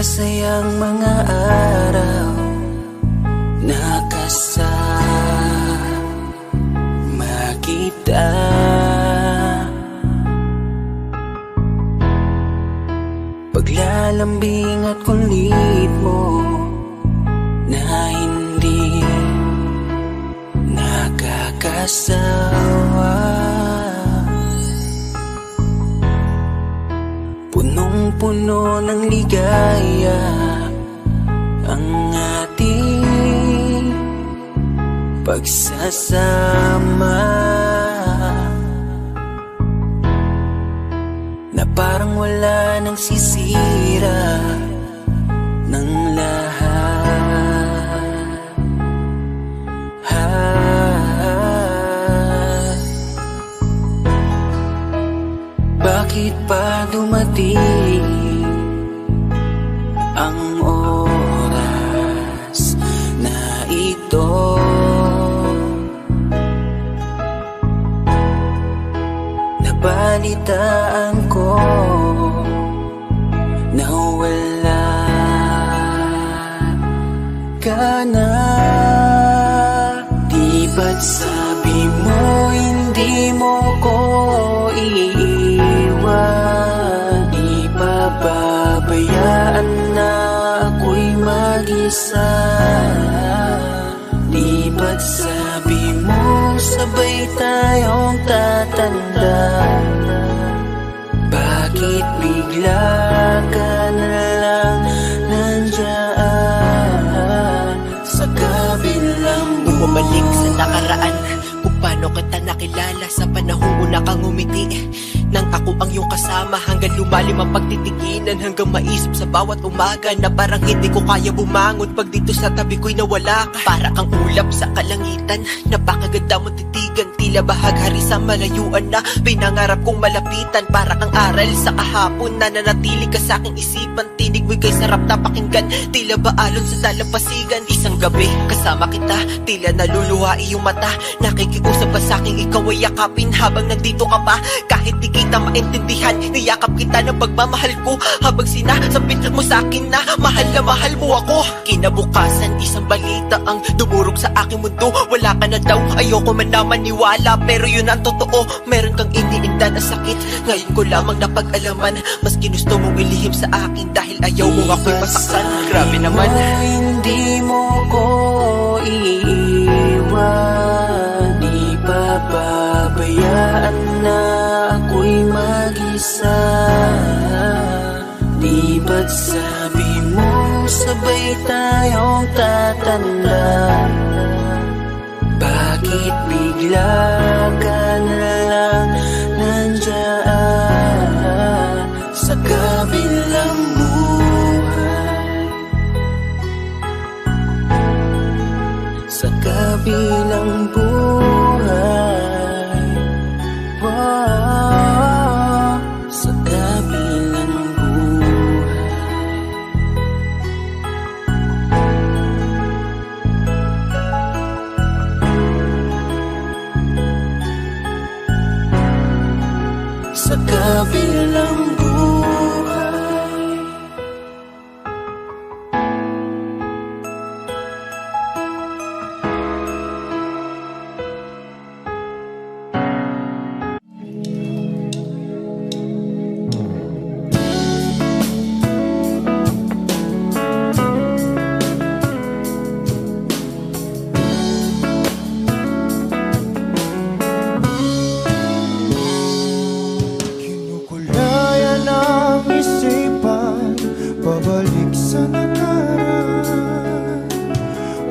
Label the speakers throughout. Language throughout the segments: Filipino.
Speaker 1: masayang mga araw na kasama kita. Paglalambing at kulit mo na hindi nakakasawa, punong-puno ng ligaya ang ating pagsasama, na parang wala nang sisira ng lahat. Bakit pa dumating ang oras na ito? Nabalitaan ko na wala ka na. Di ba't sabi mo hindi mo ko iiwan? Di ba babayaan na ako'y mag-isa? Di ba't sabi mo sabay tayong tatanda? Bakit bigla ka na lang nandiyan sa kabilang buhay?
Speaker 2: Bumalik sa nakaraan, kung paano kita nakilala sa panahong una kang umiti. Nang ako ang iyong kasama, hanggang lumalim ang pagtitinginan, hanggang maisip sa bawat umaga na parang hindi ko kaya bumangon pag dito sa tabi ko'y nawala ka. Para kang ulap sa kalangitan, napakaganda mo titigan, tila bahaghari sa malayuan na pinangarap kong malapitan. Para kang aral sa kahapon na nanatili ka sa aking isipan, tinig mo'y kay sarap na pakinggan, tila ba alon sa dalampasigan. Isang gabi kasama kita, tila naluluha iyong mata, nakikiusap ka sa aking ikaw ay yakapin habang nandito ka pa. Kahit di kita maintindihan, niyakap kita ng pagmamahal ko, habang sinasabit mo sa akin na mahal mo ako. Kinabukasan, isang balita ang dumurog sa aking mundo. Wala ka na daw, ayoko man na maniwala, pero yun ang totoo. Meron kang iniinda na sakit, ngayon ko lamang napag-alaman. Mas ginusto mong ilihim sa akin dahil ayaw mo ako'y masaktan. Grabe naman.
Speaker 1: Hindi mo ko iiwan, di ba babayaan na ako'y mag-isa? Di ba't sabi mo sabay tayong tatanda? Bakit bigla ka na lang nandiyan sa kabilang buhay? Sa kabilang buhay, wow, sa kabilang buhay. Sa kabilang buhay.
Speaker 3: Kinukulayan ang isipan, pabalik sa nakaraan.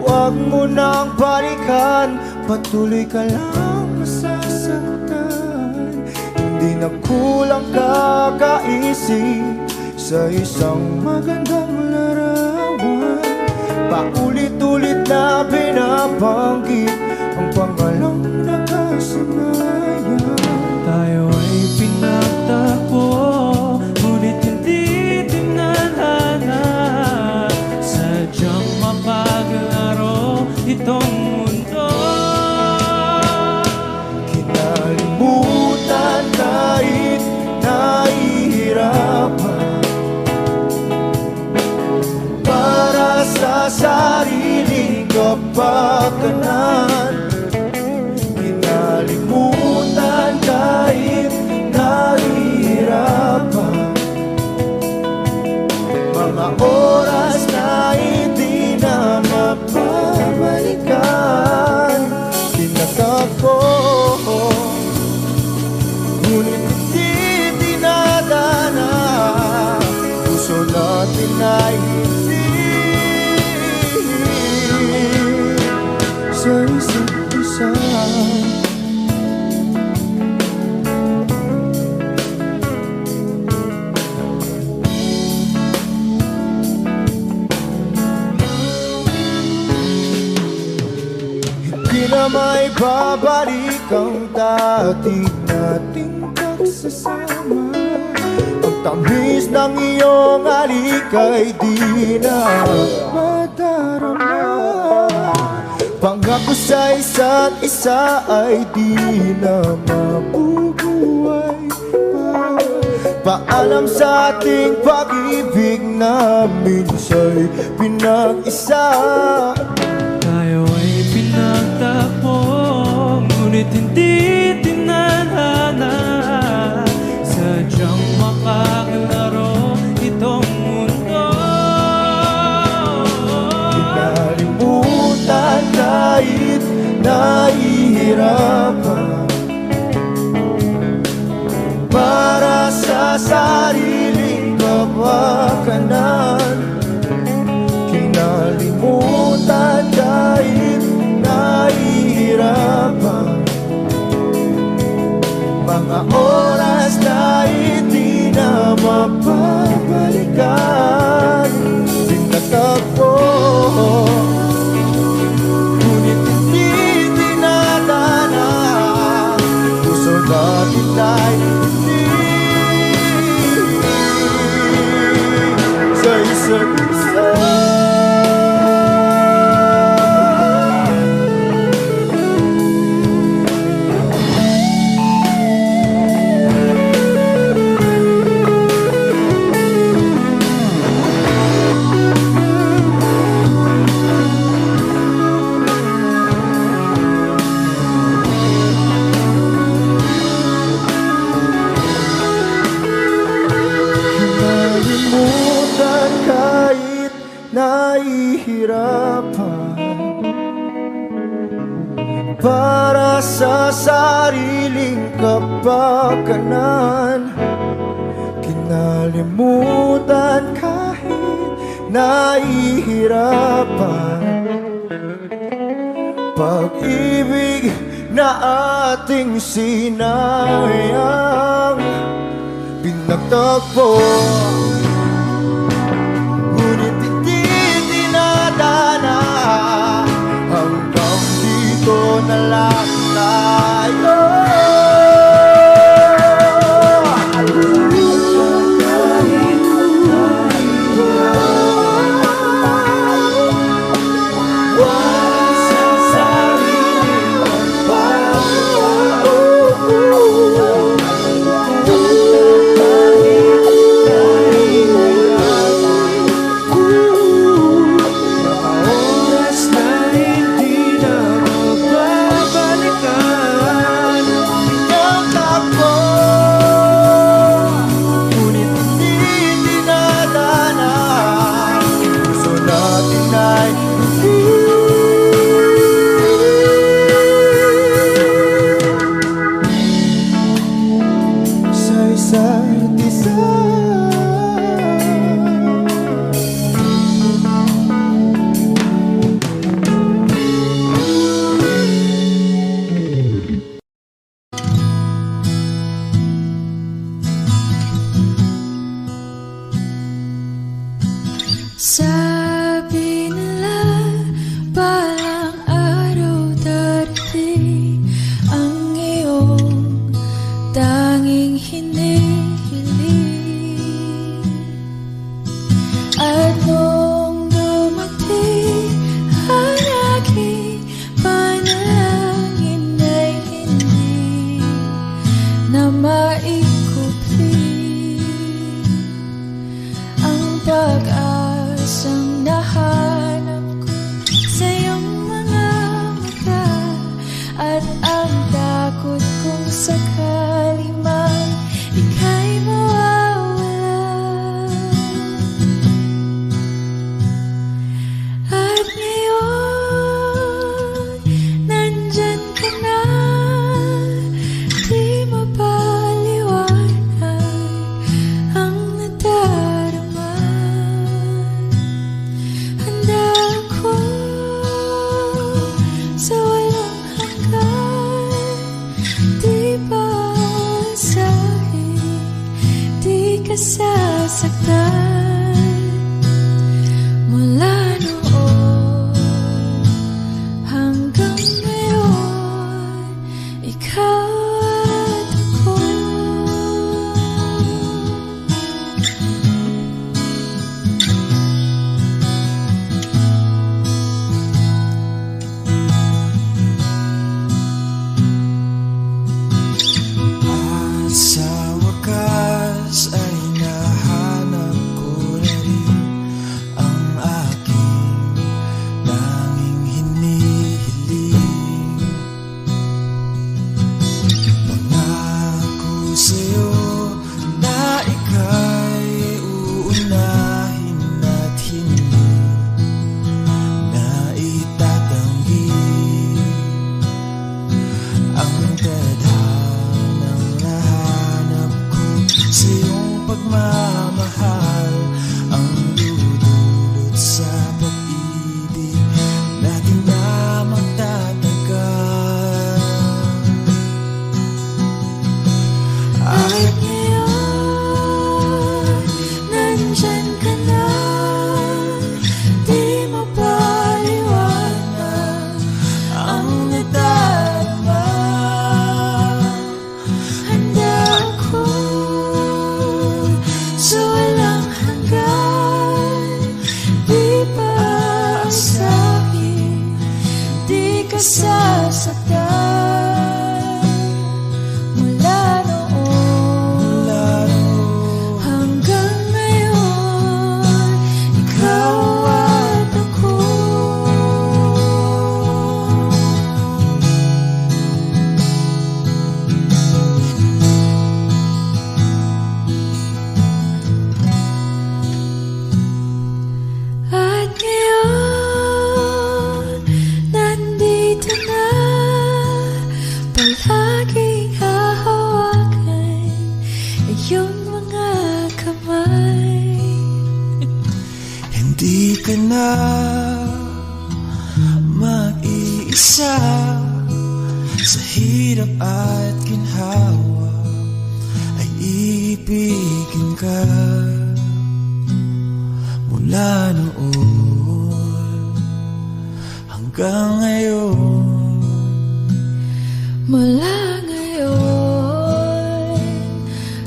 Speaker 3: Huwag mo nang balikan, patuloy ka lang masasaktan. Hindi na kulang kakaisip sa isang magandang larawan. Paulit-ulit na binabanggit ang pangalang nakasanayan. Tayo ay pinagtagpo, ngunit hindi tinadhana. Sadyang mapaglaro itong mundo. Kinalimutan kahit nahihirapan, sariling kapakanan. Kinalimutan kahit nahihirapan, mga oras na hindi na mapabalikan. Tinatag ko, ngunit hindi dinadana. Puso natin ay hindi sa isa't isa. Hindi na may babalik ang dati nating pagsasama. Ang tamis ng iyong halik ay di na madarama. Pangako sa isa't isa ay di na mabubuhay pa. Paalam sa ating pag-ibig na minsa'y pinag-isa.
Speaker 1: Tayo ay pinagtapos, ngunit hindi tinadhana. Sadyang makakilaro itong mundo.
Speaker 3: Kinalimutan kahit nahihirapan, para sa sariling kapakanan. Kinalimutan kahit nahihirapan, mga oras na hindi na mapabalikan. Tinatag ko, ngunit hindi dinadana. Puso natin ay hindi sa isa't isa. Kinalimutan kahit nahihirapan, para sa sariling kapakanan. Kinalimutan kahit nahihirapan, pag-ibig na ating sinayang pinagtagpo. Ngunit hindi dinadana, hanggang dito na lang tayo.
Speaker 4: sasaktan mula noon hanggang ngayon. Ikaw at ako.
Speaker 3: At sa wakas ay nahanap ko na rin ang aking tanging hinihiling. Pangako sa'yo na ika'y uunahin at hindi na itatanggi ang tadhanang nahanap ko sa iyong pagmamahal, ang dudulot sa pag-ibig natin na magtatagal.
Speaker 4: At ngayon, nandyan ka na, di mapaliwanag
Speaker 3: Ang nadarama,
Speaker 4: handa ako sa walang hanggan. Di paasahin, di ka sasaktan mula noon hanggang ngayon. Ikaw at ako. At ngayon, nandito na, palaging hahawakan iyong mga kamay.
Speaker 3: hindi ka na mag-iisa sa hirap at ginhawa, ay ibigin ka mula noon hanggang ngayon.
Speaker 4: Mula ngayon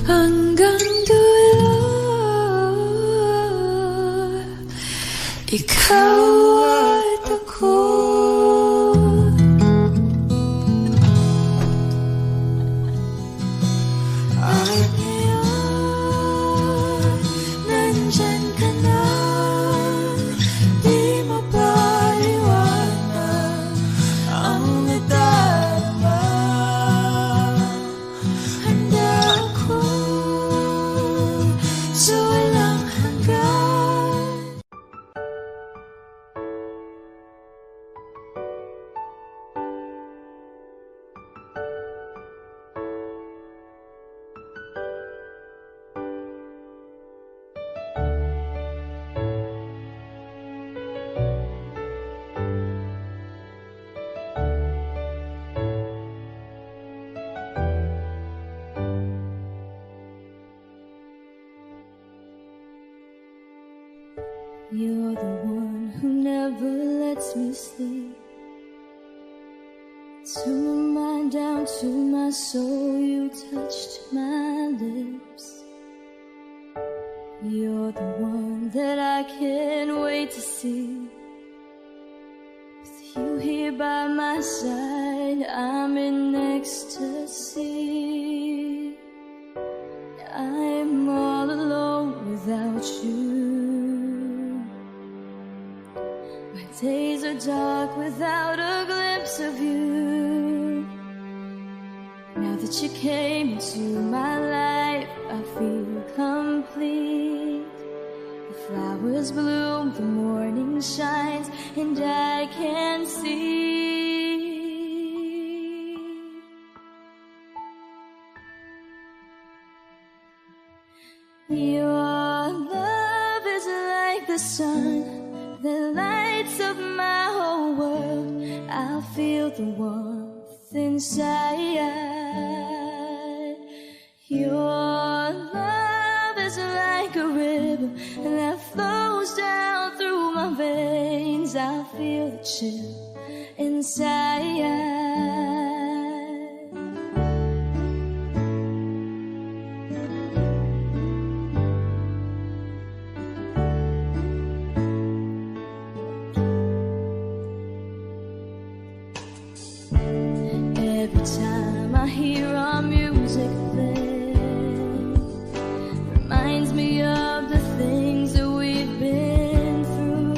Speaker 4: hanggang dulo, ikaw at ako. At ngayon, nandyan ka na, di mapaliwanag
Speaker 3: Ang nadarama,
Speaker 4: handa ako sa walang hanggan. You're the one who never lets me sleep. To my mind, down to my soul, you touched my lips. You're the one that I can't wait to see. With you here by my side, I'm in ecstasy. I'm all alone without you. My days are dark without a glimpse of you. Now that you came into my life, I feel complete. The flowers bloom, the morning shines, and I can see. Your love is like the sun that lights up my whole world. I feel the warmth inside. Your love is like a river that flows down through my veins. I feel the chill inside. Every time I hear our music play, reminds me of the things that we've been through.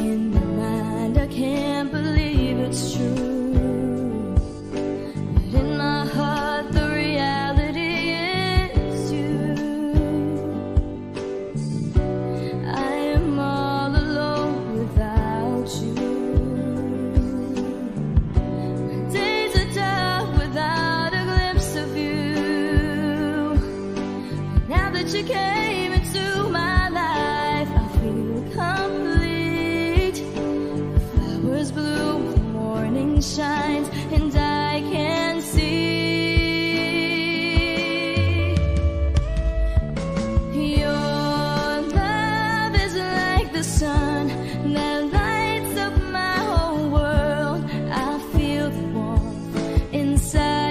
Speaker 4: In my mind I can't believe it's true, but in my heart the reality is you. I am all alone without you. You came into my life, I feel complete. The flowers bloom, the morning shines, and I can see. Your love is like the sun that lights up my whole world. I feel the warmth inside.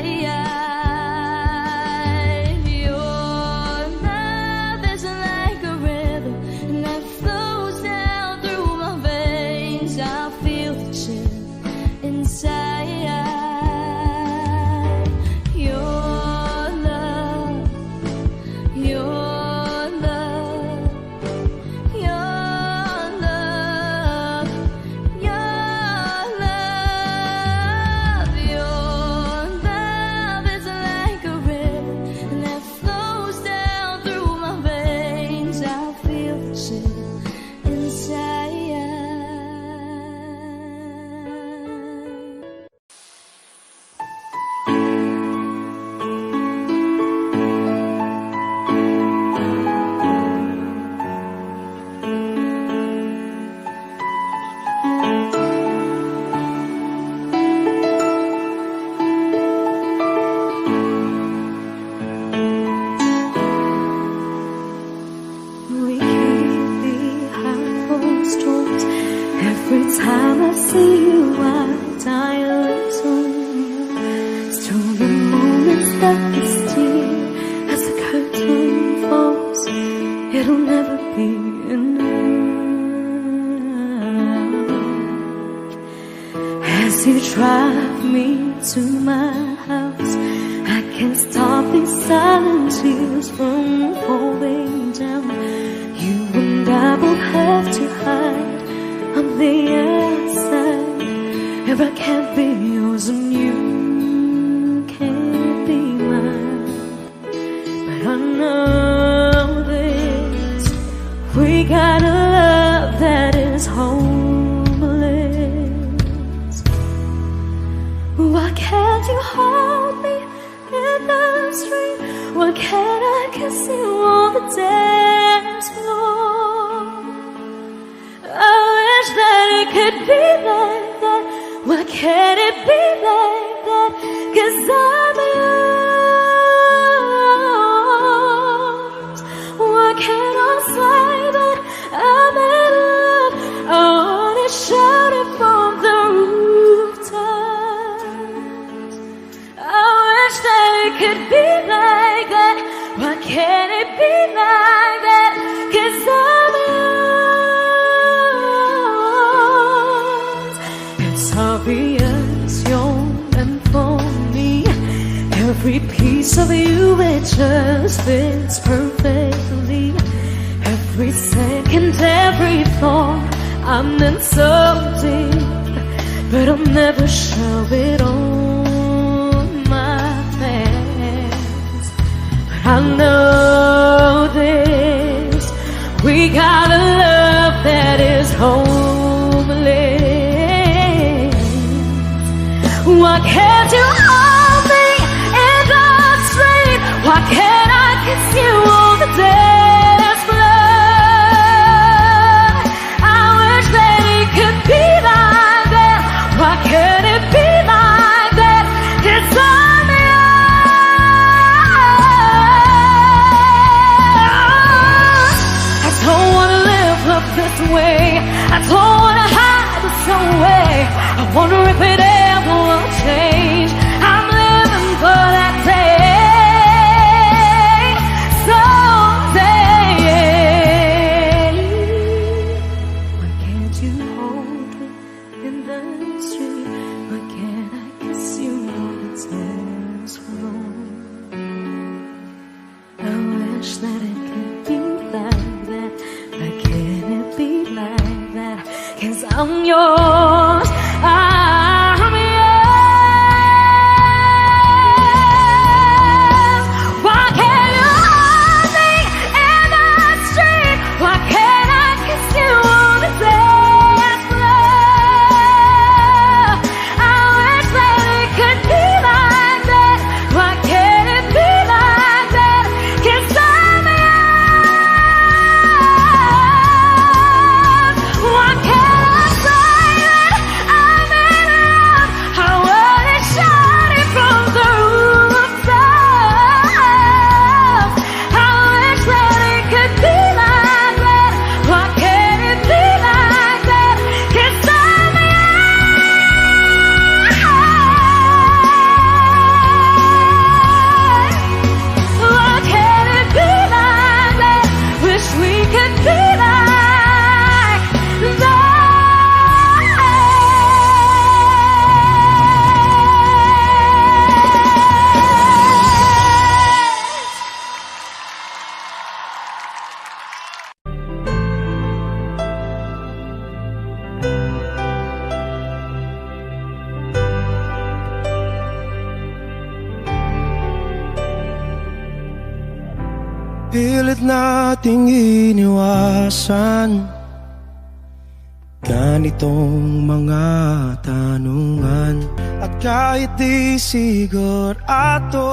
Speaker 4: Every time I see you, I die a little. Still the moments that we steal as the curtain falls. It'll never be enough. As you drive me to my house, I can't stop these silent tears from falling down. You and I both have to hide on the outside, if I can't be yours and you can't be mine. But I know this, we got a love that is homeless. Why can't you hold me in the street? Why can't I kiss you on the dance floor? I wish that it could be like that. Why can't it be like that? 'Cause I'm yours. Why can't I say that I'm in love? I wanna shout it from the rooftops. I wish that it could be like that. Why can't it be like that? 'Cause I'm yours. It's obvious you're meant for me. Every piece of you, it just fits perfectly. Every second, every thought, I'm in so deep, but I'll never show it on my face. But I know this, we got a love that is homeless. Why can't you hold me in the street? Why can't I kiss you on the dance floor? I wish that it could be like that. Why can't it be like that? 'Cause I'm yours. wonder if it ever will change. I'm living for that day, someday. Why can't you hold me in the street? Why can't I kiss you on the dance floor? I wish that it could be like that. Why can't it be like that? 'Cause I'm yours, I'm yours. Why can't you hold me in the street? Why can't I kiss you on the dance floor? I wish that it could be like that. Why can't it be like that? 'Cause I'm yours. Why can't I say that I'm in love? I wanna shout it from the rooftops. I wish that it could be like that. Why can't it be like that? 'Cause I'm yours. Why can't it be like that? Wish we could be like that.
Speaker 3: Pilit nating iniwasan ganitong mga tanungan. At kahit di sigurado,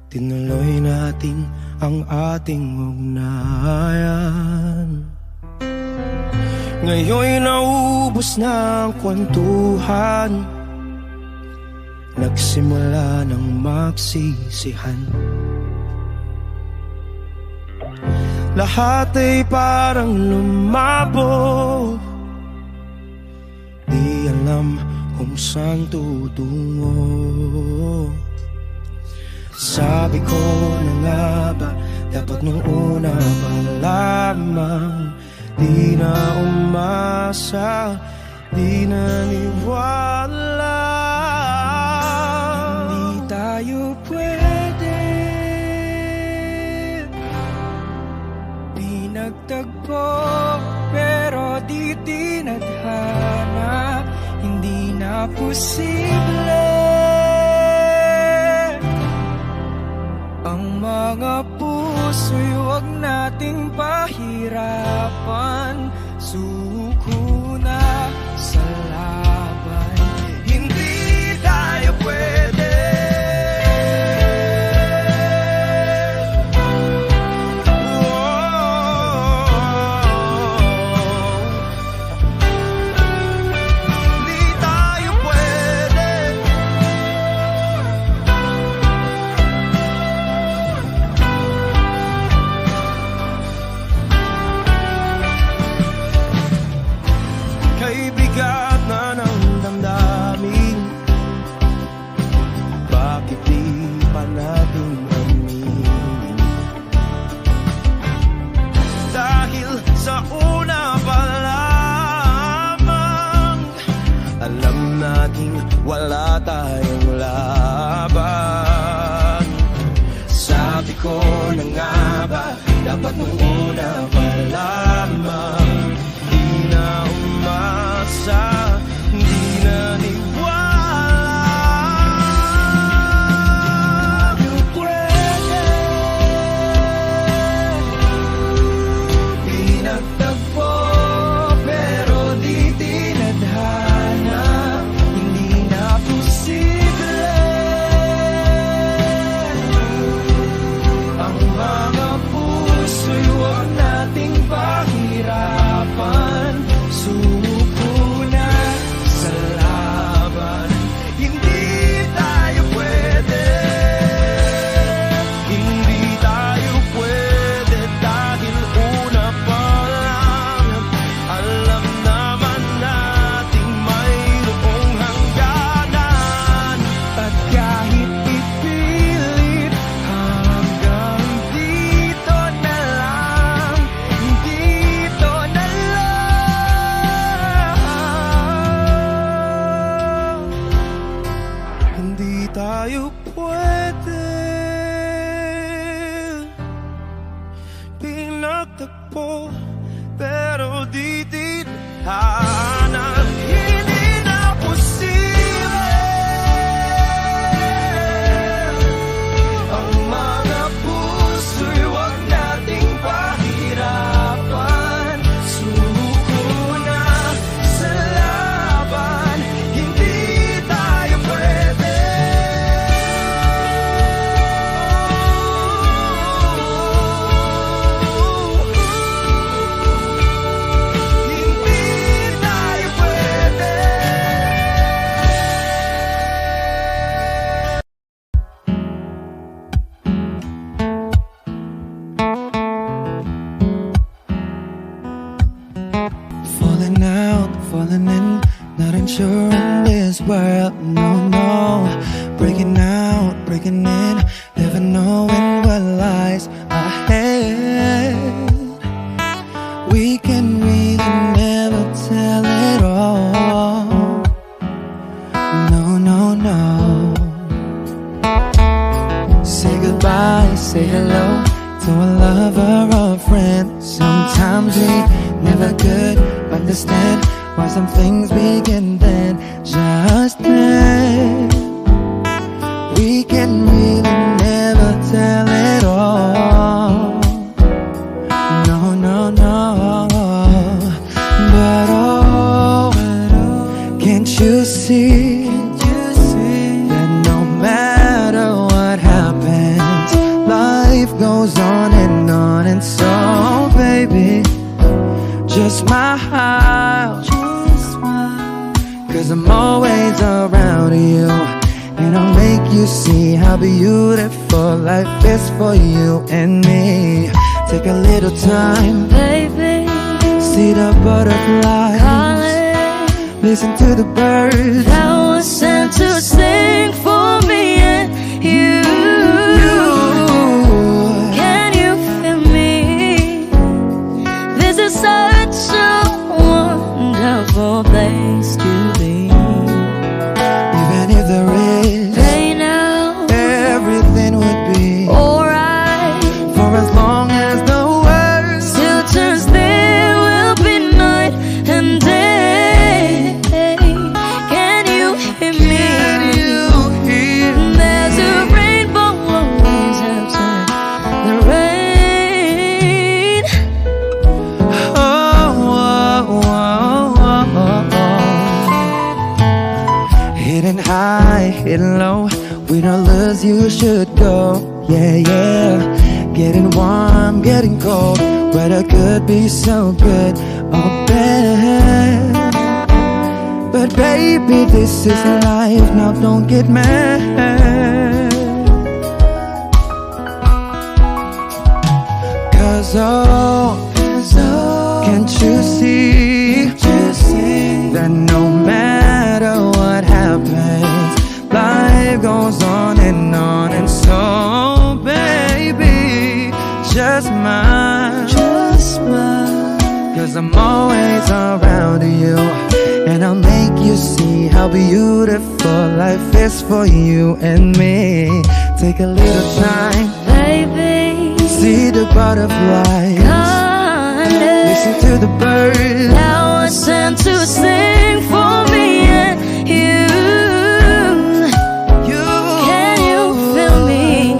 Speaker 3: tinuloy natin ang ating ugnayan. Ngayon'y naubos na ang kwentuhan, nagsimula ng magsisihan. Lahat ay parang lumabo, di alam kung saan tutungo. Sabi ko na nga ba, dapat nung una pa lamang, di na umasa, di naniwala. Hindi tayo pwede, di nagtagpo, pero di tinadhana. Hindi na posible ang mga puso'y huwag nating pahirapan. Suko na sa laban, hindi tayo pwede. Hindi tayo pwede. Kay bigat na ng damdamin, bakit di pa natin aminin? Dahil sa una pa lamang, alam nating wala tayong laban. Sabi ko na nga ba, dapat nung una pa lamang, di na umasa, di naniwala. Di pwede, di nagtagpo, pero di tinadhana. Hindi na posible ang mga puso'y huwag nating pahirapan. falling in, not unsure in this world. No, no, breaking out, breaking in, never knowing what lies ahead. We can really never tell it all. No, no, no. Say goodbye, say hello to a lover or a friend. Sometimes we never could understand why some things begin then, just then. We can really never tell it all. No, no, no. But oh, can't you see that no matter what happens, life goes on and on. And so, baby, just smile, cause I'm always around you, and I'll make you see how beautiful life is for you and me. Take a little time,
Speaker 4: Baby,
Speaker 3: see the butterflies,
Speaker 4: calling,
Speaker 3: listen to the birds
Speaker 4: that was sent to sing for me and you. Can you feel me? This is such a wonderful place to be.
Speaker 3: Even if there is
Speaker 4: Right now,
Speaker 3: everything would be
Speaker 4: alright.
Speaker 3: for as long as the world
Speaker 4: Still turns, there will be night and day. Can you hear me? There's a rainbow always after the rain.
Speaker 3: oh, oh, oh, oh, oh. Hidden high, hidden low, we don't lose, you should go. Yeah, yeah. Getting warm, getting cold, weather could be so good or bad. But baby, this is life, now don't get mad. Cause oh, can't you see that no matter what happens, life goes on and on. And so, baby, just smile, cause I'm always around you, and I'll make you see how beautiful life is for you and me. Take a little time,
Speaker 4: Baby,
Speaker 3: see the butterflies,
Speaker 4: calling,
Speaker 3: listen to the birds
Speaker 4: that was sent to sing for me and you. Can you feel me?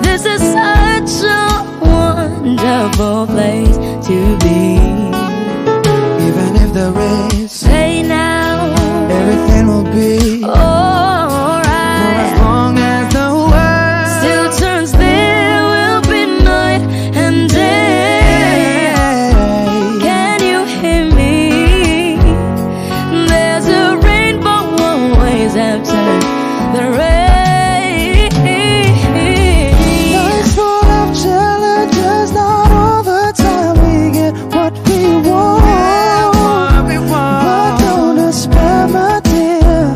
Speaker 4: This is such a wonderful place to be.
Speaker 3: Even if there is,
Speaker 4: Say now,
Speaker 3: everything will be for
Speaker 4: alright.
Speaker 3: as long as the world
Speaker 4: Still turns, there will be night and day. Can you hear me? There's a rainbow always after the rain.
Speaker 3: Life's full of challenges, not all the time we get what we want. But don't despair, my dear,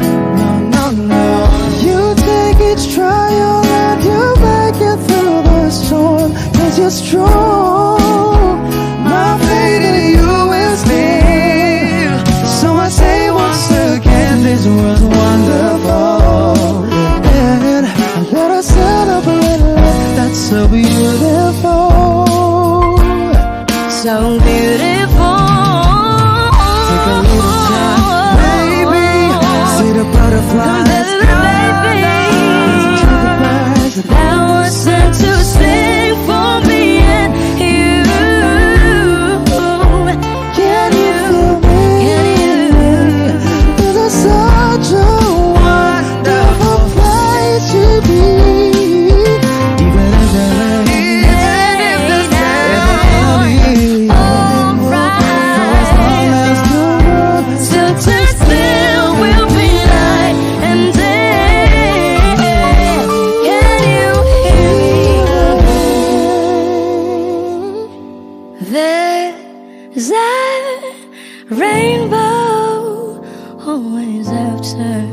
Speaker 4: Rainbow always after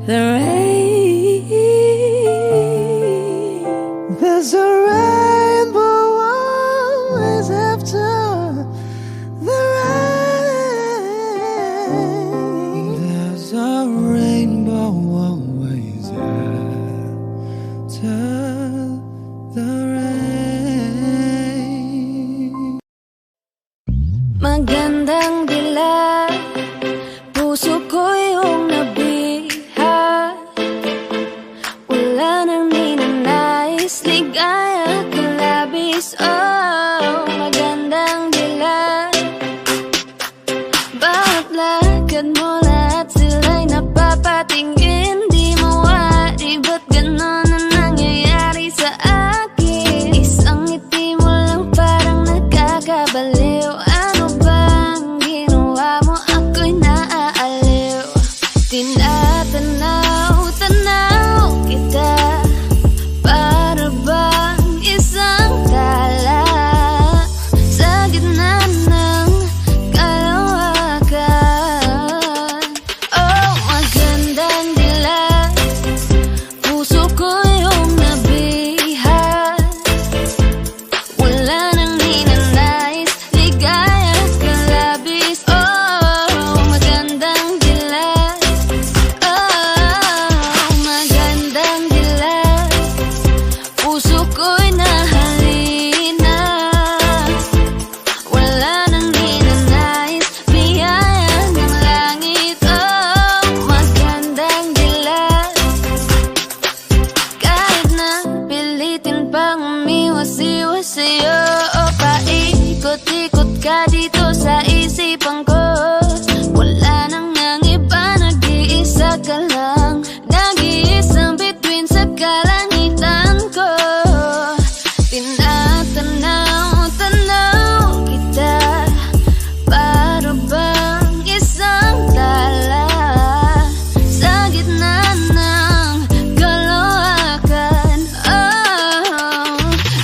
Speaker 4: the rain.
Speaker 3: There's a rainbow always after the rain. There's a rainbow always after the rain.
Speaker 4: Magandang dilag, puso ko yung nabihat. Wala nang ninanais, ligaya ka labis. Oh, magandang dilag, bawat lakad mo lahat sila'y napapatingin. Di mawari, ba't ganon ang nangyayari sa akin? Isang ngiti mo lang parang nakakabaliw. Ano bang ginawa mo? Ako'y naaaliw. Tinatanaw-tanaw kita, para bang isang tala sa gitna ng kalawakan. Oh, magandang dilag, puso ko yung nabihat. Wala nang ninanais, ligaya ka labis. Oh, magandang dilag. Oh, magandang dilag, puso ko'y nahalina. Wala nang ninanais, biyaya ng langit. Oh, magandang dilag. Kahit na pilitin pang umiwas-iwas sa'yo, o paikot-ikot ka dito sa isipan ko. Wala nang ang iba, nag-iisa ka lang, nag-iisang bituin sa kalangitan ko. Tinatanaw-tanaw kita, para bang isang tala sa gitna ng kalawakan. Oh,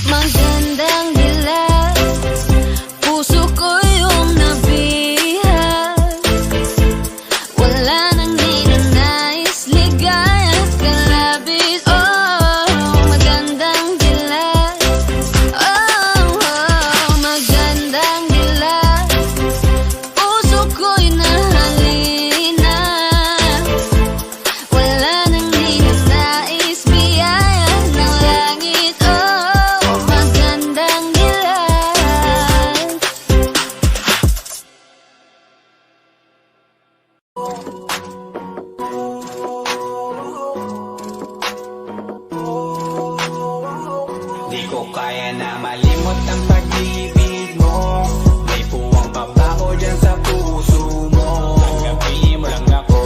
Speaker 4: magandang dilag, puso ko yung nabihat. Wala nang ninanais, ligaya ka labis. Oh, magandang dilag. Oh, magandang dilag, puso ko'y nahalina. Wala nang ninanais, biyaya ng langit. Oh, magandang dilag.
Speaker 1: Di ko kaya na malimot ang pag-ibig mo. May puwang pa ba ko dyan sa puso mo? Tanggapin mo lang ako,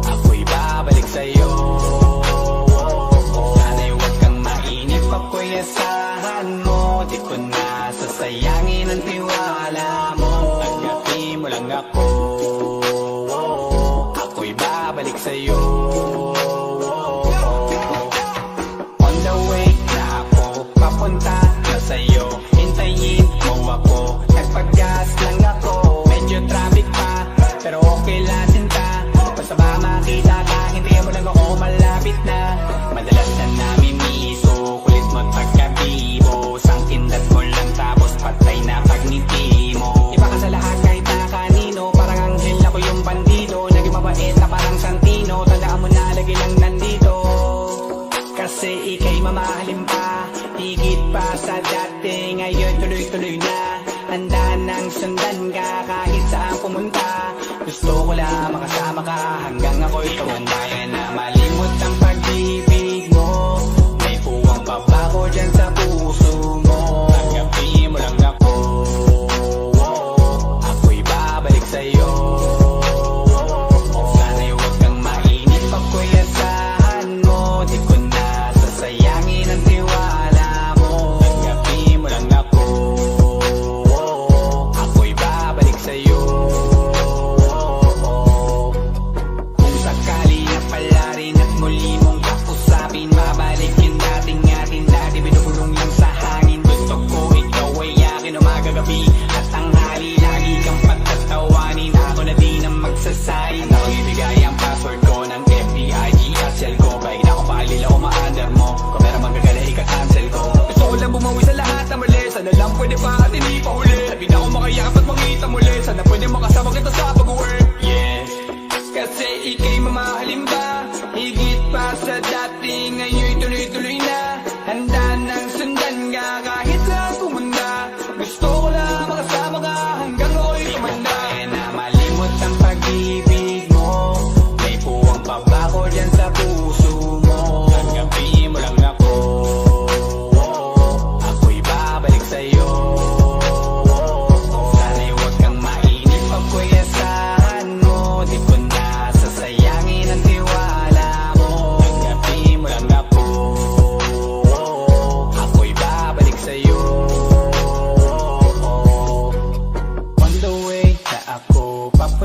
Speaker 1: ako'y babalik sa'yo. Sana'y huwag kang mainip, ako'y asahan mo. Di ko na sasayangin ang tiwala mo. Tanggapin mo lang ako, ako'y babalik sa'yo. On the way na ako, papunta na sa'yo. Hintayin mo ako, nagpag-gas lang ako. Medyo traffic pa, pero okay lang sinta. Basta ba makita ka, hintayin mo lang ako, malapit na. Madalas na namimiso, kulit mo't pagkabibo. Sangkindat mo lang tapos patay na pagngiti mo. Iba ka sa lahat kahit na kanino, parang anghel ako yung bandido. Naging mabait na parang Santino, tandaan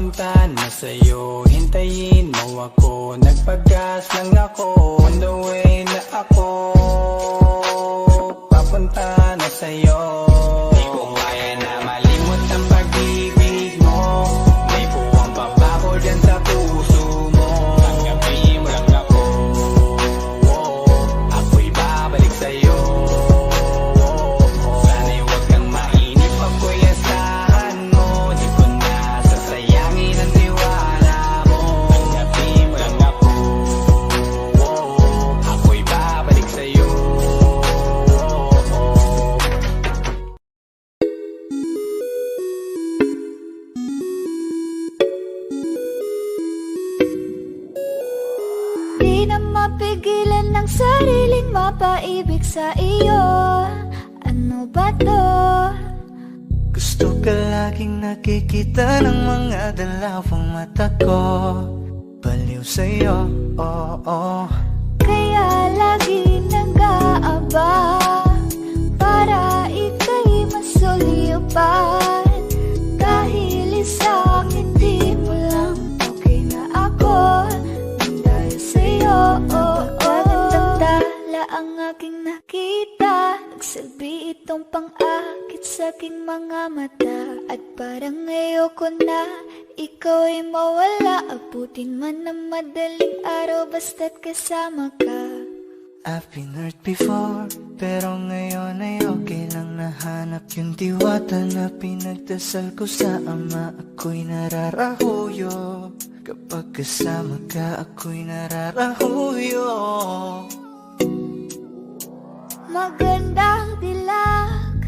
Speaker 1: papunta na sa'yo. Hintayin mo ako, nagpagas lang ako. On the way na ako, papunta na sa'yo. Di ko kaya na malimot ang pag-ibig mo. May buwang pabako dyan sa puso mo. Tanggapin mo lang ako, ako'y babalik sa'yo. Sana'y huwag kang mainip, ako'y asahan mo. Di ko na sasayangin ang tiwala mo. Tanggapin mo lang ako, ako'y babalik sa'yo.
Speaker 4: Di na mapigilan ng sariling mapaibig sa iyo. Ano ba to?
Speaker 3: Gusto ka laging nakikita ng mga dalawang mata ko. Baliw sa'yo, oo.
Speaker 4: Kaya lagi nag-aabang para ika'y masulipan. Dahil isang ngiti mo lang, okay na ako nang dahil sa'yo. Napakagandang tala ang aking nakita. Nagsilbi itong pang-akit sa aking mga mata. At parang ayoko na ikaw ay mawala. Abutin man ng madaling araw basta't kasama ka.
Speaker 3: I've been hurt before, pero ngayon ay okay lang. Nahanap yung diwata na pinagdasal ko sa ama. Ako'y nararahuyo, kapag kasama ka ako'y nararahuyo.
Speaker 4: Magandang dilag,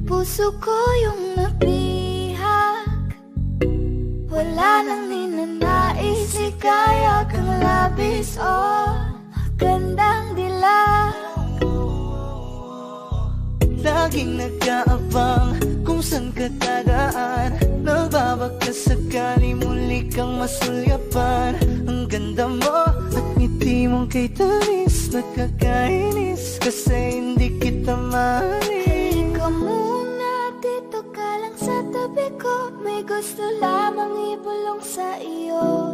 Speaker 4: puso ko yung nabihag. Wala nang ninanais, ikaya kang labis. Oh, magandang dilag.
Speaker 3: Laging nag-aabang kung saan ka dadaan. Nagbabaka sakali muli kang masulyapan. Ang ganda mo at ngiti mong kay tamis. Nakakainis kasi hindi kita mahalin.
Speaker 4: Halika muna, dito ka lang sa tabi ko. May gusto lamang ibulong sa iyo.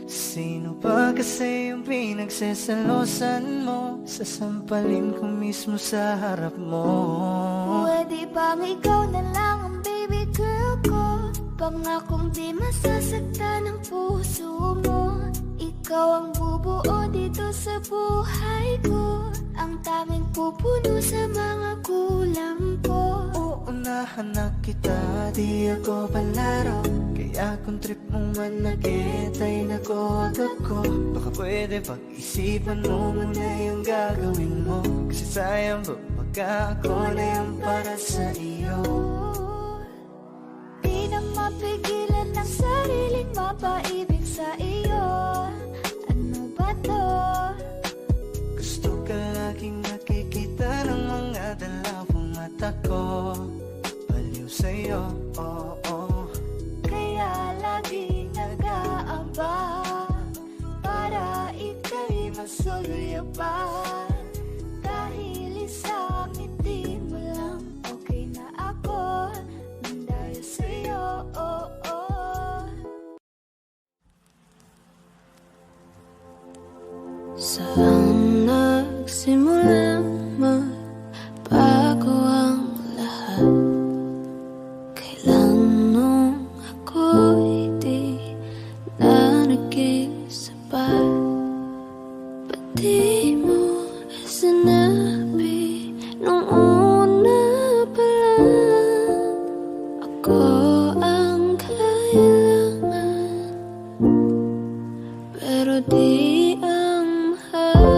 Speaker 3: Sino ba kasi yung pinagsasalosan mo? Sasampalin ko mismo sa harap mo.
Speaker 4: Pwede bang ikaw na lang ang baby girl ko? Pangakong di masasaktan ang puso mo. Ikaw ang bubuo dito sa buhay ko. Ang tanging pupuno sa mga kulang ko.
Speaker 3: Uunahan na kita, di ako palaro. Kaya kung trip mong manakit ay nakood ako. Baka pwede pag-isipan mo muna yung gagawin mo. Kasi sayang ba pagka ako na yan para sa iyo.
Speaker 4: Di na mapigilan ng sariling mapaibig sa iyo. Ano ba to?
Speaker 3: Gusto ka laging nakikita ng mga dalawang mata ko. Baliw sa'yo, oo.
Speaker 4: Kaya lagi nag-aabang para ika'y masulipan. Dahil isang ngiti mo lang, okay na ako nang dahil sa'yo.
Speaker 5: Saan nagsimulang magbago ang lahat? Kailan nung ako'y di na naging sapat? Ba't di mo sinabi nung una pa lang? Ako ang kailangan, pero di ang mahal.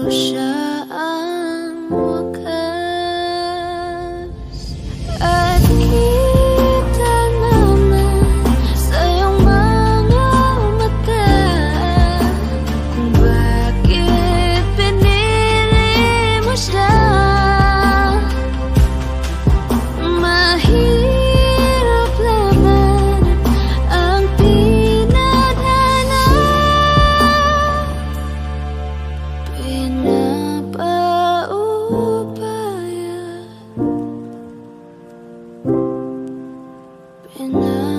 Speaker 5: siya ang wakas. At kita naman sa iyong mga mata kung bakit pinili mo siya. Mahirap naman ang tinadhana, pinapaubaya, pinapaubaya,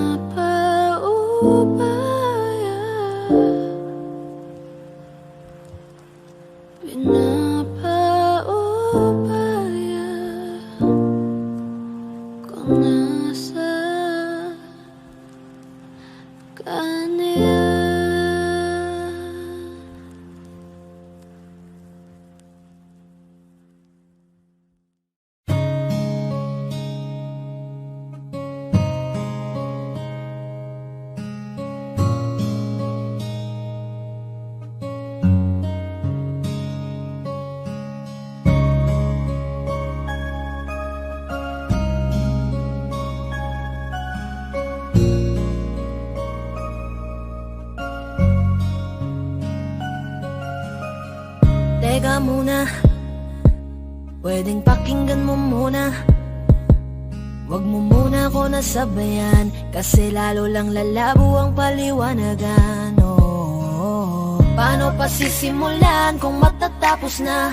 Speaker 5: pinapaubaya kung nasa kanya.
Speaker 6: Teka muna, pwedeng pakinggan mo muna. Wag mo muna ako nasabayan, kasi lalo lang lalabo ang paliwanagan. Oh, paano pa sisimulan kung matatapos na?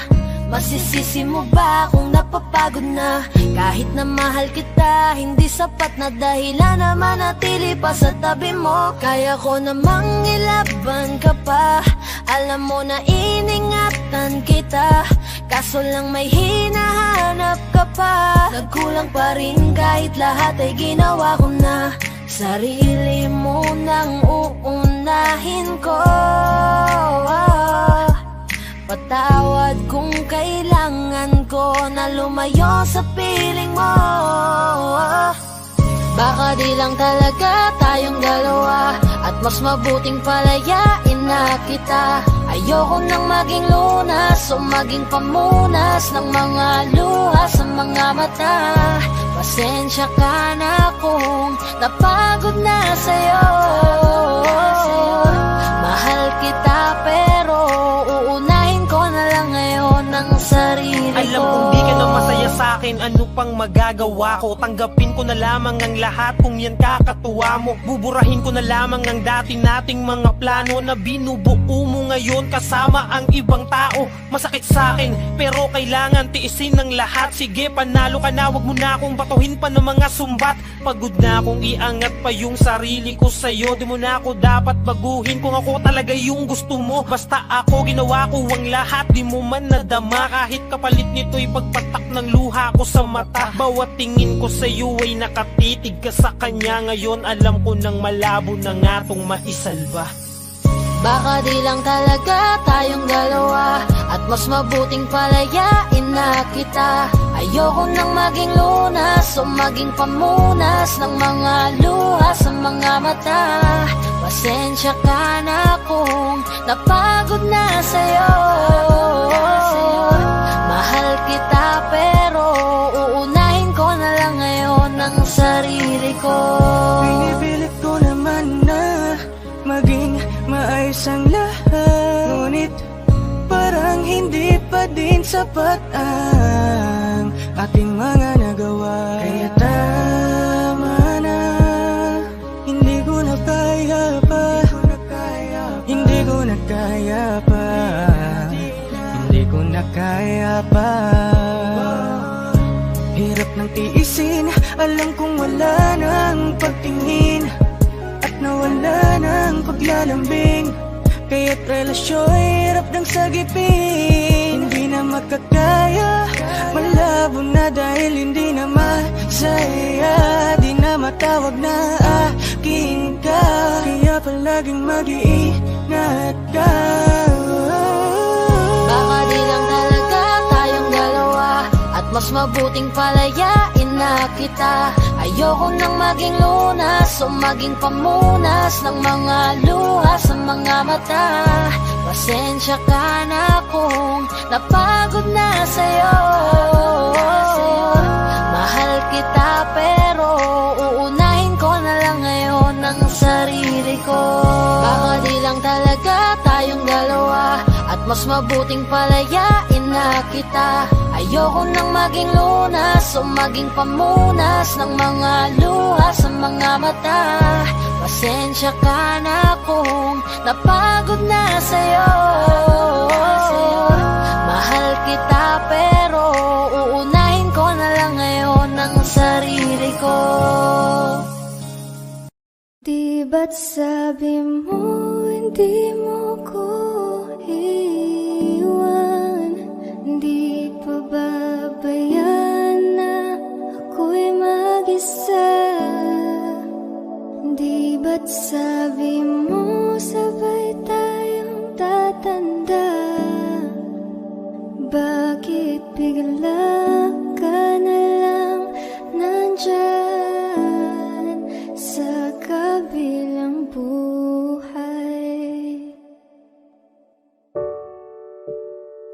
Speaker 6: Masisisi mo ba kung napapagod na? Kahit na mahal kita, hindi sapat na dahilan na manatili pa sa tabi mo. Kaya ko namang ilaban ka pa, alam mo na iningatan kita, kaso lang may hinahanap ka pa. Nagkulang pa rin kahit lahat ay ginawa ko na. Sarili mo nang uunahin ko. Patawad kung kailangan ko na lumayo sa piling mo. Baka di lang talaga tayong dalawa, at mas mabuting palayain na kita. Ayoko nang maging lunas o maging pamunas ng mga luha sa mga mata. Pasensya ka na kung napagod na sa'yo. Mahal kita pero uunahin ko na lang ngayon ang sarili ko.
Speaker 7: Alam kong di ka na masaya sa'kin, ano pang magagawa ko? Tanggapin ko na lamang ang lahat kung yan kakatuwa mo. Buburahin ko na lamang ang dati nating mga plano na binubuo mo ngayon kasama ang ibang tao. Masakit sa'kin pero kailangan tiisin ng lahat. Sige, panalo ka na, wag mo na akong batuhin pa ng mga sumbat. Pagod na akong iangat pa yung sarili ko sa'yo. Di mo na ako dapat baguhin kung ako talaga yung gusto mo. Basta ako ginawa ko ang lahat, di mo man nadama. Kahit kapalit nito'y pagpatak ng luha ko sa mata. Bawat tingin ko sa'yo ay nakatitig ka sa kanya. Ngayon alam ko nang malabo na nga tong maisalba.
Speaker 6: Baka di lang talaga tayong dalawa, at mas mabuting palayain na kita. Ayoko nang maging lunas o maging pamunas ng mga luha sa mga mata. Pasensya ka na kung napagod na sa'yo. Mahal kita pero uunahin ko na lang ngayon ang sarili ko.
Speaker 3: Pinipilit ko naman na maging maayos ang lahat, ngunit parang hindi pa din sapat ang ating mga nagawa. Kaya tama na, hindi ko na kaya pa, hindi ko na kaya pa, hindi ko na kaya pa. Hirap ng tiisin, alam kong wala nang pagtingin at nawala ng paglalambing. Kaya't relasyo'y hirap ng sagipin. Hindi na makakaya, malabo na dahil hindi na masaya. Di na matawag na akin ka, kaya palaging mag-iingat ka.
Speaker 6: Baka di lang talaga tayong dalawa, at mas mabuting palayain na kita. Ayoko nang maging lunas o maging pamunas ng mga luha sa mga mata. Pasensya ka na kung napagod na sa'yo. Mahal kita pero uunahin ko na lang ngayon ang sarili ko. Baka di lang talaga tayong dalawa, at mas mabuting palayain na kita. Ayoko nang maging lunas o maging pamunas ng mga luha sa mga mata. Pasensya ka na kung napagod na sa'yo. Mahal kita pero uunahin ko na lang ngayon ang sarili ko.
Speaker 4: Di ba't sabi mo hindi mo ko iwan? Di pa babayaan na ako'y mag-isa? Di ba't sabi mo sabay tayong tatanda? Bakit bigla ka na lang nandyan sa kabilang buhay?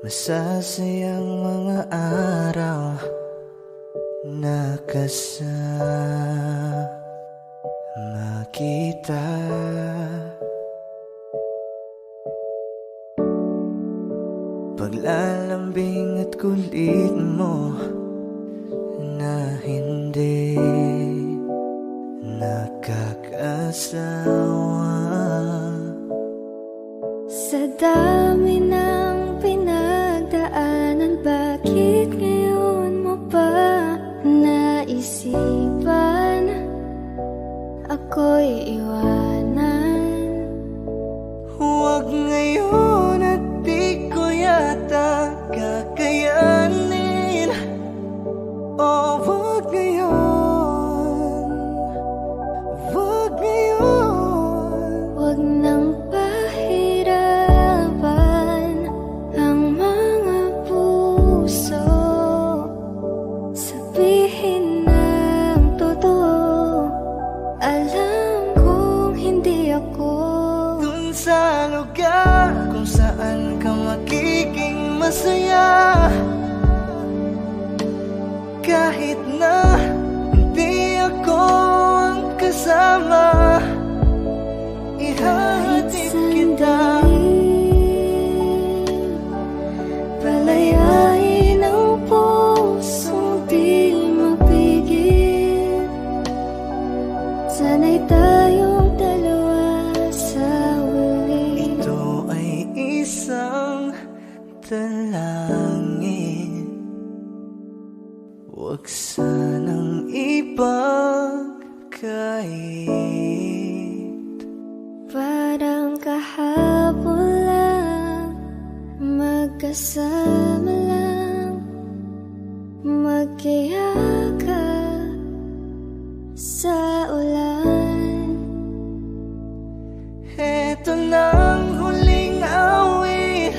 Speaker 3: Masasayang mga araw na kasama kita. Paglalambing at kulit mo na hindi nakakasawa.
Speaker 4: Sa dami ng pinagdaanan, bakit ngayon mo pa naisipan ako'y iwanan?
Speaker 3: Huwag ngayon at di ko yata kakayanin. Oh, huwag ngayon, huwag ngayon.
Speaker 4: Huwag nang pahirapan ang mga puso. Sabihin ng totoo, alam kong hindi ako
Speaker 3: Dun sa lugar kung saan ka magiging masaya. Kahit na hindi ako ang kasama, ihahatid kita.
Speaker 4: palayain ang pusong di mapigil. Sana'y tayong dalawa sa huli.
Speaker 3: Ito ay isang dalangin, huwag sanang ipagkait.
Speaker 4: Parang kahapon lang, magkasama lang, magkayakap sa ulan.
Speaker 3: Eto nang huling awit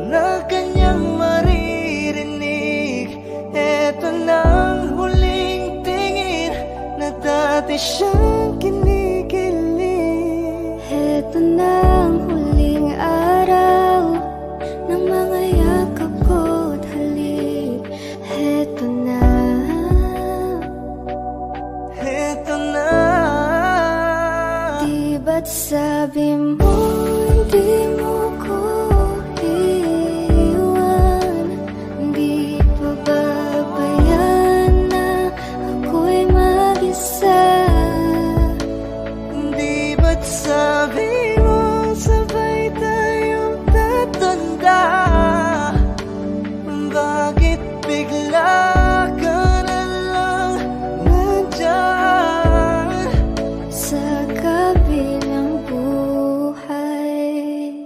Speaker 3: na kanyang maririnig. Eto nang huling tingin na dati siyang kinikilig.
Speaker 4: Heto na ang huling araw ng mga yakap ko't halik. Heto na.
Speaker 3: Eto na.
Speaker 4: Di ba't sabi mo hindi mo ko iwan? Di pa babayaan na ako'y mag-isa?
Speaker 3: Di ba't sabi mo sabay tayong tatanda? Bakit bigla ka na lang nandyan
Speaker 4: Sa kabilang buhay?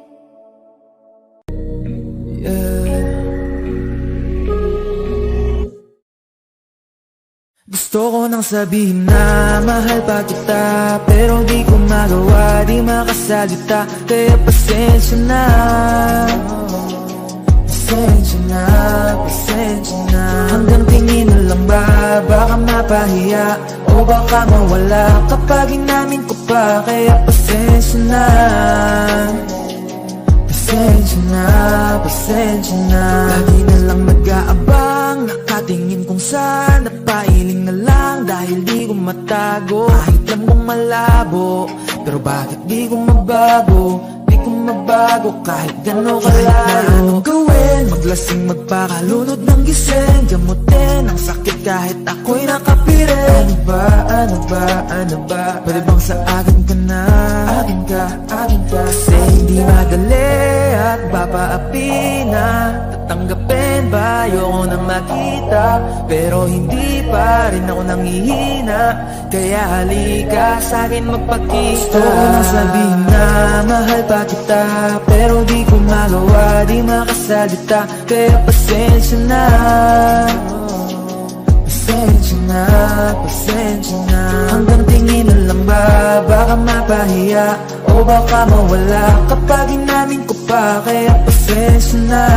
Speaker 3: Gusto ko nang sabihin na mahal pa kita, pero di ko magawa, di makasalita. Kaya pasensya na, pasensya na, pasensya na. Hanggang tingin na lang ba, baka mapahiya o baka mawala kapag inamin ko pa. Kaya pasensya na, pasensya pasensya na. Lagi na lang nag-aabang, nakatingin kung saan, napailing na lang dahil di ko matago. Kahit alam kong malabo, pero bakit di ko mabago? Di ko mabago kahit gano'n kalayo. Kahit na anong gawin, maglasing, magpakalunod ng gising, gamutin ang sakit kahit ako'y nakapirin. Ano ba? Pwede bang sa akin ka na? Akin ka. Kasi hindi madali at papaapi na. Tatanggapin ba? Ayoko nang makita, pero hindi pa rin ako nangihina. Kaya halika sa'kin magpakita. Gusto ko lang sabihin na mahal pa kita, pero di ko magawa, di makasalita. Kaya pasensya na. Pasensya na. Hanggang tingin na lang ba? Baka mapahiya o baka mawala kapag inamin ko pa. Kaya pasensya na.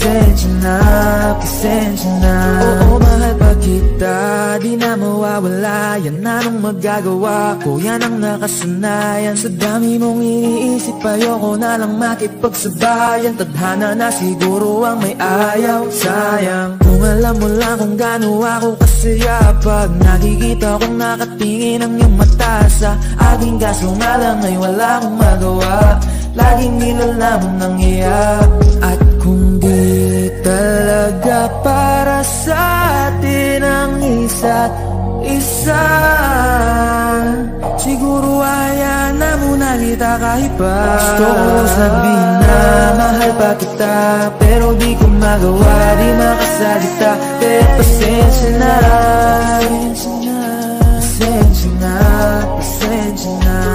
Speaker 3: Pasensya na. Oo, mahal pa kita, di na mawawala. Yan na nung magagawa ko, yan ang nakasanayan. Sa dami mong iniisip, ayoko na lang makipagsabayan. Tadhana na siguro ang may ayaw. Sayang, kung alam mo lang kung gaano ako kasaya pag nakikita kong nakatingin ang iyong mata sa aking. Kaso nga lang ay wala akong magawa, laging nilalamon ng iyak. At kung di talaga para sa atin ang isa't isa, siguro hayaan na muna kita kahit pa. Gusto ko sabihin na mahal pa kita, pero di ko magawa, di makasalita. Kaya pasensya na.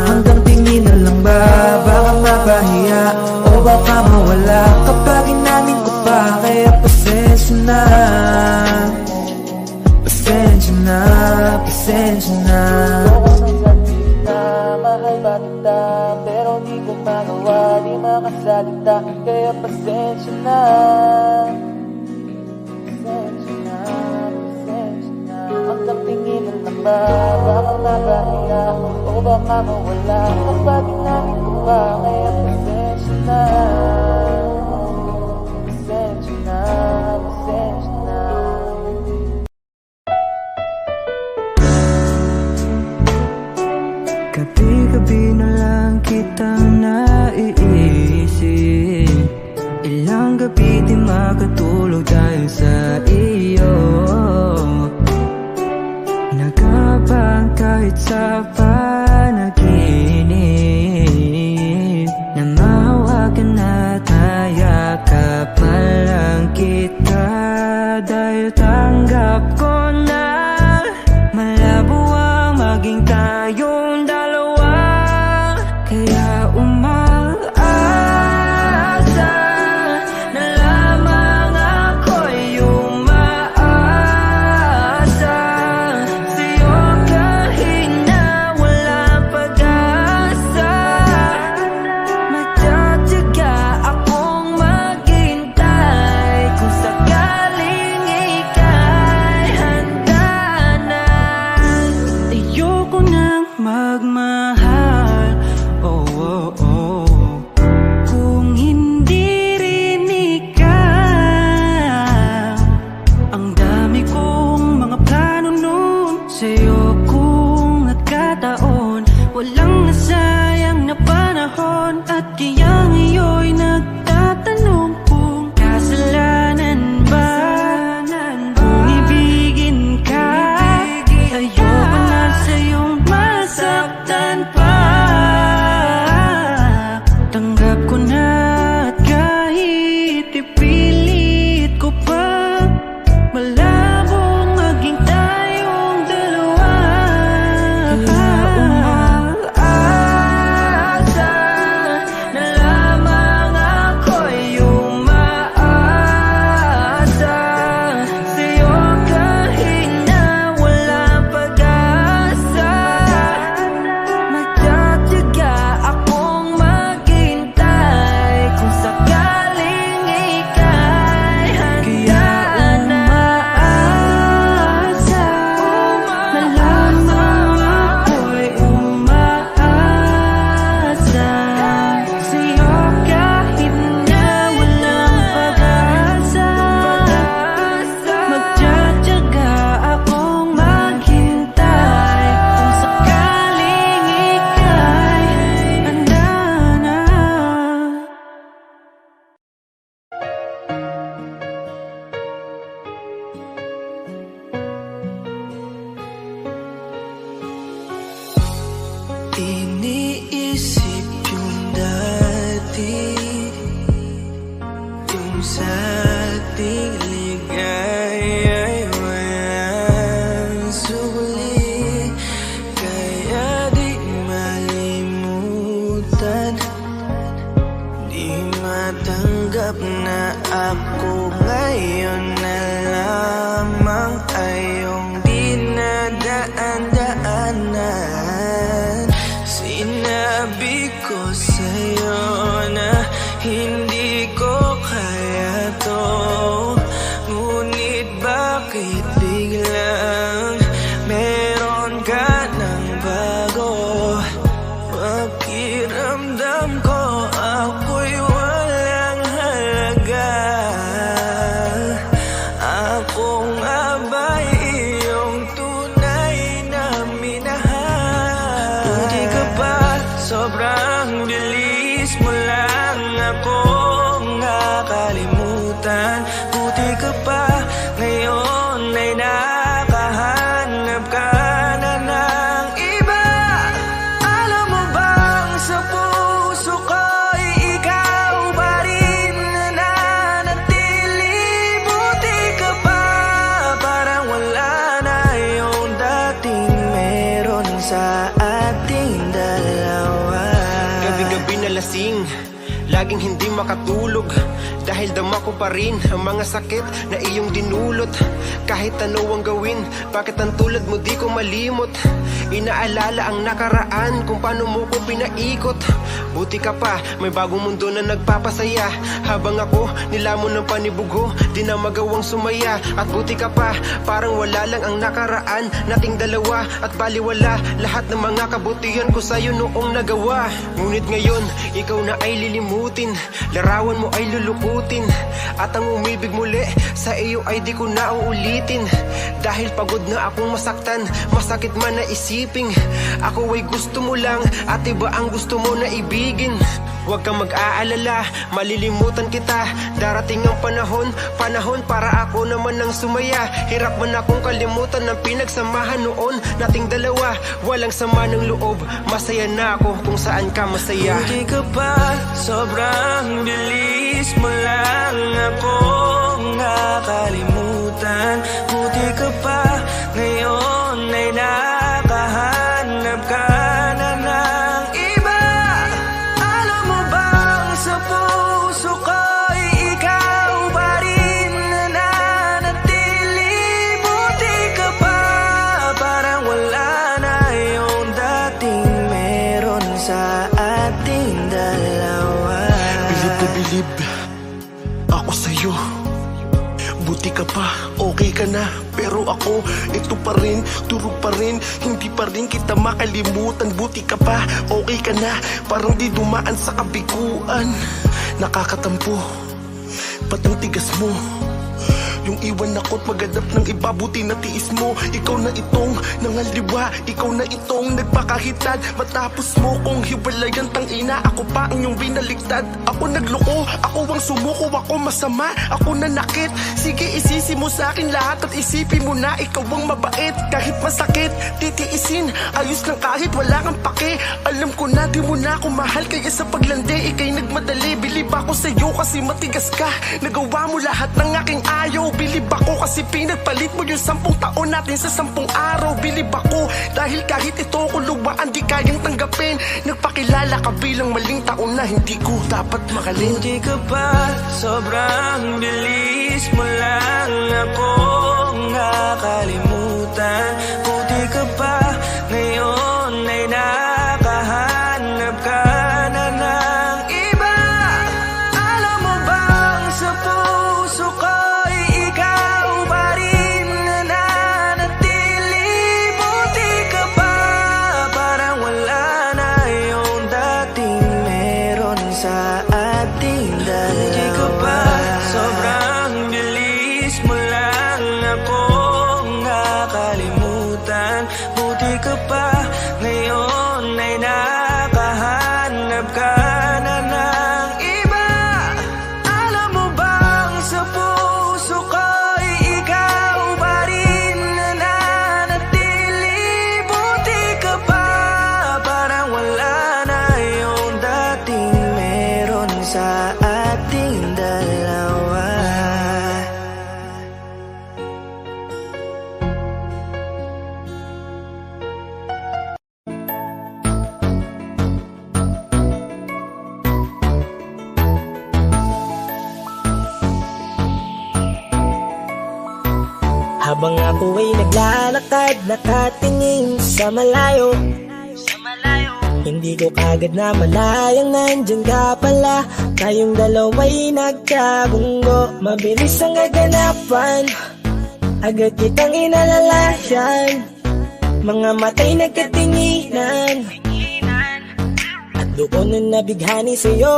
Speaker 3: Hanggang tingin na lang ba? Baka mapahiya o baka mawala kapag inamin ko pa. Kaya pasensya na. Mahal ba kita, pero di ko magawa, di makasalita. Kaya pasensya na. Hanggang tingin na lang ba? Baka mapahiya o baka mawala kapag inamin ko pa. Kaya pasensya na. Gabi-gabi na lang kitang naiisip. Ilang gabi di makatulog dahil sa iyo. Nagkabang kahit sa panaginip, na mahawakan at hayakapan lang kita. Dahil tanggap ko na malabo ang maging tayong dalawa. Kaya umaasa na lamang ako'y umaasa sa'yo kahit na walang pag-asa. Magtatyaga akong maghintay kung sakaling ika'y handa na. Ayoko nang magmahal, oh, oh, oh. Yung sa ating ligaya ay walang sulit, kaya di malimutan. Di matanggap na ako ngayon na lamang ay iyong dinadaan-daanan. Sinabi ko sa'yo na hindi ko kaya to, ngunit bakit biglang meron ka ng bago? Pakiramdam ko ako'y walang halaga. Ako nga ba'y iyong tunay na minahal? Buti ka pa, sobrang bilis mo lang akong nakalimutan. Buti ka pa, ngayon ay nakahanap ka na ng iba. Alam mo bang sa puso ko'y ikaw pa rin na nanatili? Buti ka pa, parang wala na yung dating meron sa ating dalawa.
Speaker 8: Gabi-gabi na lasing, laging hindi makatulog, dahil dama ko pa rin ang mga sakit na iyong dinulot. Kahit ano ang gawin, bakit ang tulad mo di ko malimot? Inaalala ang nakaraan, kung paano mo ko pinaikot. Buti ka pa, may bagong mundo na nagpapasaya, habang ako nilamon ng panibugho, di na magawang sumaya. At buti ka pa, parang wala lang ang nakaraan nating dalawa, at baliwala lahat ng mga kabutihan ko sa'yo noong nagawa. Ngunit ngayon, ikaw na ay lilimutin, larawan mo ay lulukutin, at ang umibig muli sa iyo ay di ko na uulitin. Dahil pagod na akong masaktan, masakit man na isiping ako ay gusto mo lang, at iba ang gusto mo na ibigin. Huwag kang mag-aalala, malilimutan kita. Darating ang panahon para ako naman ang sumaya. Hirap man akong kalimutan ng pinagsamahan noon nating dalawa. Walang sama ng loob, masaya na ako kung saan ka masaya.
Speaker 3: Buti ka pa, sobrang bilis mo lang akong nakalimutan. Buti ka pa, ngayon ay nakahanap ka na ng iba. Alam mo bang sa puso ko'y ikaw pa rin na nanatili? Buti ka pa, parang wala na yung dating meron sa ating dalawa.
Speaker 9: Bilib na bilib ako sa'yo. Buti ka pa, okay ka na, pero ako, ito pa rin, durog pa rin, hindi pa rin kita makalimutan. Buti ka pa, okay ka na, parang di dumaan sa kabiguan. Nakakatampo, ba't ang tigas mo? Yung iwan ako't maghanap ng iba, buti na tiis mo. Ikaw na itong nangaliwa, ikaw na itong nagpakahitad. Matapos mo kong hiwalayan, tangina, ako pa ang iyong binaligtad. Ako nagloko, ako ang sumuko, ako masama, ako nanakit. Sige, isisi mo sa akin lahat at isipin mo na ikaw ang mabait. Kahit masakit, titiisin, ayos lang kahit wala kang pake. Alam ko na di mo na ako mahal, kaya sa paglandi ikay nagmadali. Bilib ako sa'yo kasi matigas ka, nagawa mo lahat ng aking ayaw. Bilib ako kasi pinagpalit mo yung 10 taon natin sa 10 araw. Bilib ako dahil kahit ito ko luwaan di kayang tanggapin. Nagpakilala ka bilang maling taon na hindi ko dapat makalin.
Speaker 3: Buti ka pa, sobrang bilis mo lang akong nakalimutan. Buti ka pa, ngayon ay nakahanap ka na ng iba. Alam mo bang sa puso ko'y ikaw pa rin na nanatili? Buti ka pa, parang wala na yung dating meron sa ating dalawa. Buti ka pa, sobrang bilis mo lang akong nakalimutan. Buti ka pa, ngayon ay nakahanap ka na ng iba. Alam mo bang sa puso ko'y ikaw pa rin na nanatili? Buti ka pa, parang wala na yung dating meron sa ating dalawa.
Speaker 7: Habang ako ay naglalakad, nakatingin sa malayo, hindi ko kagad na malayang nandyan ka pala. Tayong dalawa'y nagkabunggo, mabilis ang aganapan, agad kitang inalalayan. Mga matay nagkatinginan, at doon na nabighani sa'yo.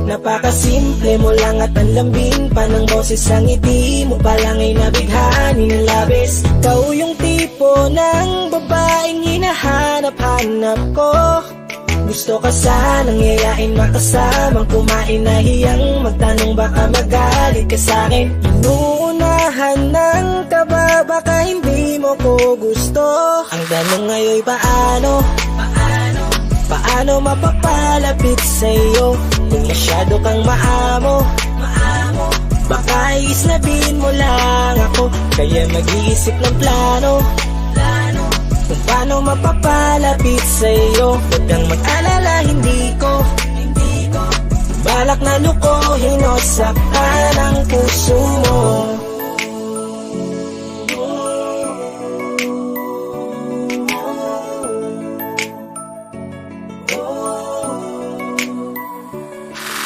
Speaker 7: Napakasimple mo lang at ang lambing pa ng boses, ang ngiti mo pa lang ay nabighani ng labis. Ikaw yung tipo ng babaeng hinahanap-hanap ko. Gusto ka sanang yayain, makasamang kumain, nahiyang magtanong baka magalit ka sa'kin. Inuunahan ng kaba, baka hindi mo ko gusto. Ang tanong ngayon paano? Paano mapapalapit sa'yo kung masyado kang maamo? Baka islabin mo lang ako, kaya mag-iisip ng plano kung paano mapapalapit sa'yo. Huwag kang mag-alala, hindi ko balak na lukohin o saktan ang puso mo.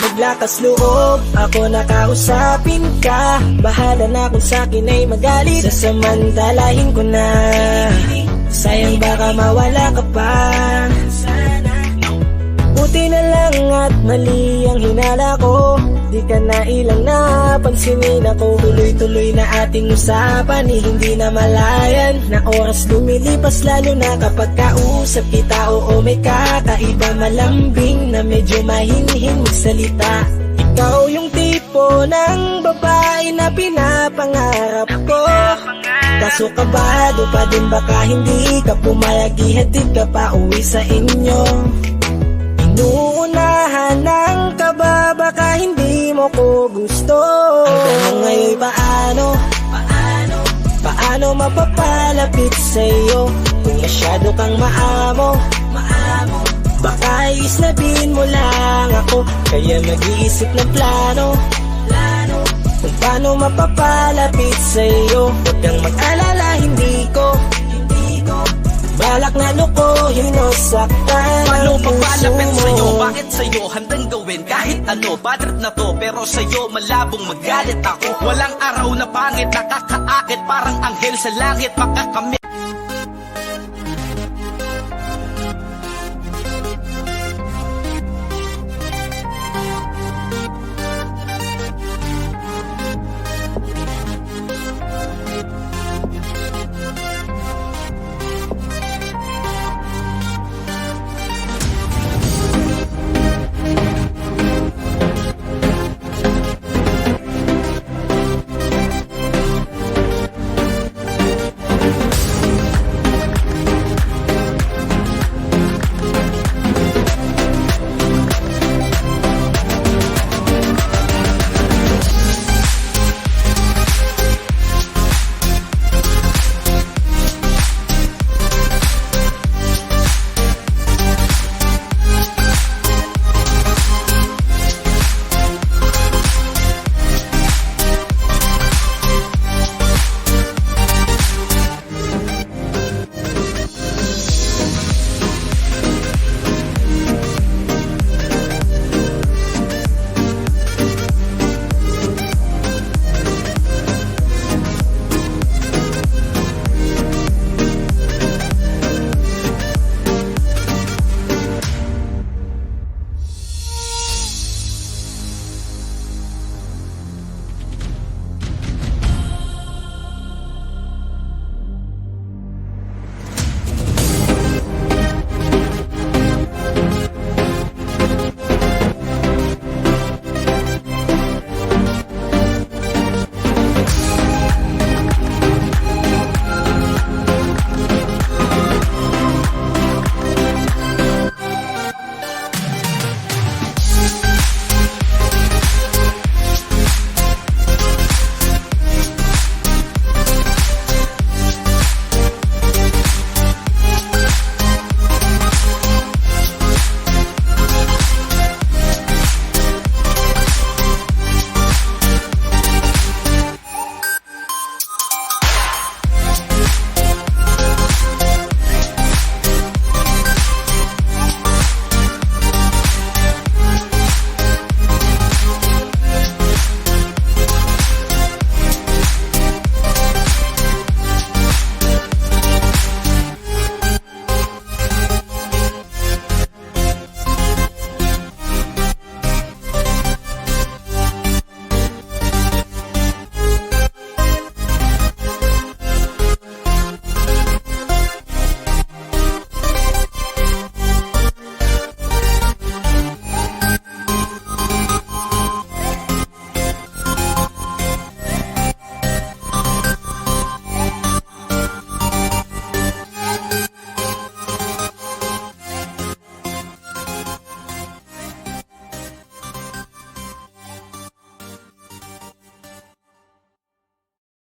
Speaker 7: Maglakas loob, ako nakausapin ka. Bahala na kung sa'kin ay magalit, sasamantalahin ko na. Sayang baka mawala ka pa. Buti na lang at mali ang hinala ko, di ka na ilang napansinin ako. Tuloy-tuloy na ating usapan, hindi na malayan. Na oras lumilipas lalo na kapag kausap kita. Oo, may kakaiba, malambing na medyo mahinhin magsalita. Ikaw yung tipo ng babae na pinapangarap ko. Kaso kabado pa din, baka hindi ka pumayag, ihatid ka pa uwi sa inyo. Inuunahan ng kaba, baka hindi mo ko gusto. Ang tanong ngayon paano? Paano mapapalapit sa'yo kung masyado kang maamo? Baka islabin mo lang ako, kaya mag-iisip ng plano kung paano mapapalapit sa'yo. Huwag kang mag-alala, hindi ko balak na lukohin o saktan ang puso
Speaker 10: Papalapit
Speaker 7: mo.
Speaker 10: sa'yo, bakit sa'yo handang gawin kahit ano? Bad trip na to, pero sa'yo malabong magalit ako. Walang araw na pangit, nakakaakit parang anghel sa langit. Makakamit